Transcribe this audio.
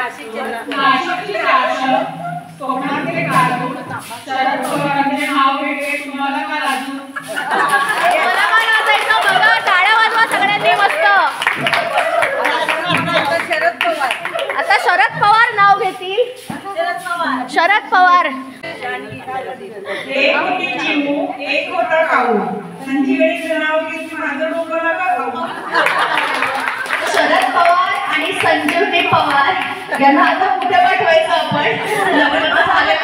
नाशिकचे शासक कोकणातले काढू शरद पवारांचे नाव घेते तुम्हाला का लाजू मला काय वाजायचं बघा टाळ्या वाजवा सगळ्यांनी मस्त आता शरद पवार नाव घेतील शरद पवार एक होती चिमू एक होता काऊ संजीवनीचं नाव घेतली माझं डोकं नका खाऊ शरद पवार आणि संजीवनी पवार यांना आता कुठे पाठवायचं आपण लग्न झालं